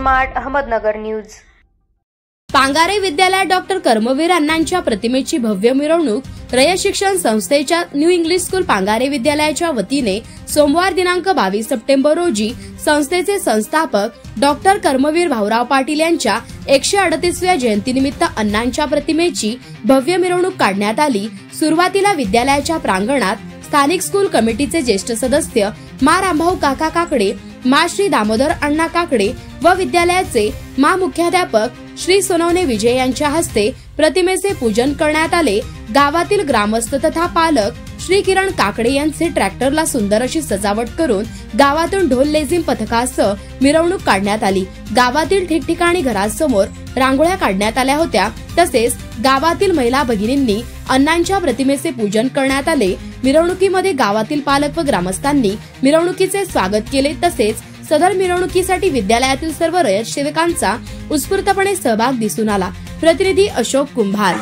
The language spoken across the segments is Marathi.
Smart Ahmednagar news. पांगारे विद्यालयात डॉक्टर कर्मवीर अण्णांच्या प्रतिमेची भव्य मिरवणूक रयत शिक्षण संस्थेच्या न्यू इंग्लिश स्कूल पांगारे विद्यालयाच्या वतीने सोमवार दिनांक 22 सप्टेंबर रोजी संस्थेचे संस्थापक डॉक्टर कर्मवीर भाऊराव पाटील यांच्या 138व्या जयंतीनिमित्त अण्णांच्या प्रतिमेची भव्य मिरवणूक काढण्यात आली। सुरुवातीला विद्यालयाच्या प्रांगणात स्थानिक स्कूल कमिटीचे ज्येष्ठ सदस्य मा रामभाऊ काका काकडे, मा श्री दामोदर अण्णा काकडे व विद्यालयाचे मा मुख्याध्यापक श्री सोनवणे विजय यांच्या हस्ते प्रतिमेचे पूजन करण्यात आले। गावातील ग्रामस्थ तथा पालक श्री किरण काकडे यांचे ट्रॅक्टरला सुंदर अशी सजावट करून गावातून ढोल लेझिम पथकासह मिरवणूक काढण्यात आली। गावातील ठिकठिकाणी घरासमोर रांगोळ्या काढण्यात आल्या होत्या। तसेच गावातील महिला भगिनींनी अण्णांच्या प्रतिमेचे पूजन करण्यात आले। मिरवणुकीमध्ये गावातील पालक व ग्रामस्थांनी मिरवणुकीचे स्वागत केले। तसेच सदर मिरवणुकीसाठी विद्यालयातील सर्व रयत सेवकांचा उत्स्फूर्तपणे सहभाग दिसून आला। प्रतिनिधी अशोक कुंभार।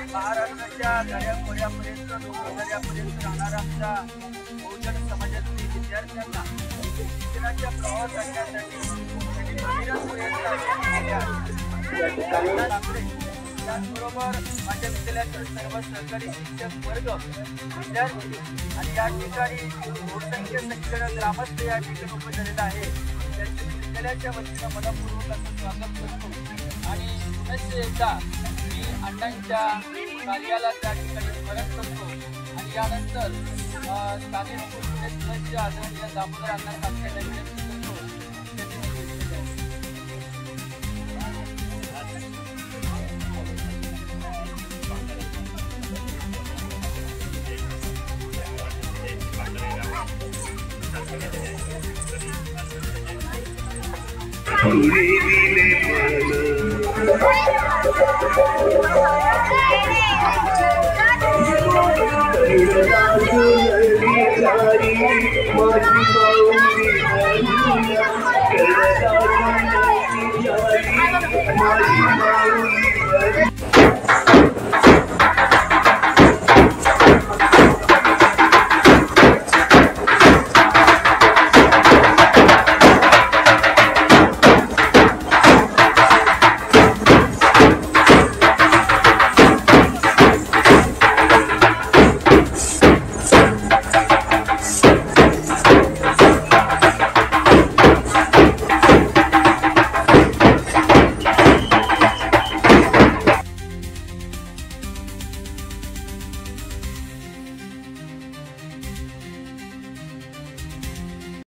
महाराष्ट्राच्या दर्याखोऱ्यापर्यंत लोकदर्यापर्यंत राहणाऱ्या आमच्या बहुजन समाजातील विद्यार्थ्यांना शिक्षणाच्या प्रवास करण्यासाठी त्याचबरोबर माझ्या विद्यालयातील सर्व सहकारी शिक्षक वर्ग विद्यार्थी आणि या ठिकाणी बहुसंख्य सगळे ग्रामस्थ या ठिकाणी उपस्थित झालेला आहे। त्यांच्या विद्यालयाच्या वतीनं मनपूर्वक असं स्वागत करतो आणि पुनश्च एकदा मी अण्णांच्या कार्याला त्या ठिकाणी स्मरण करतो आणि यानंतर स्थानिक स्कूलचे सदस्य आदरणीय दामोदर अण्णा काकडे विनंती करतो। माझी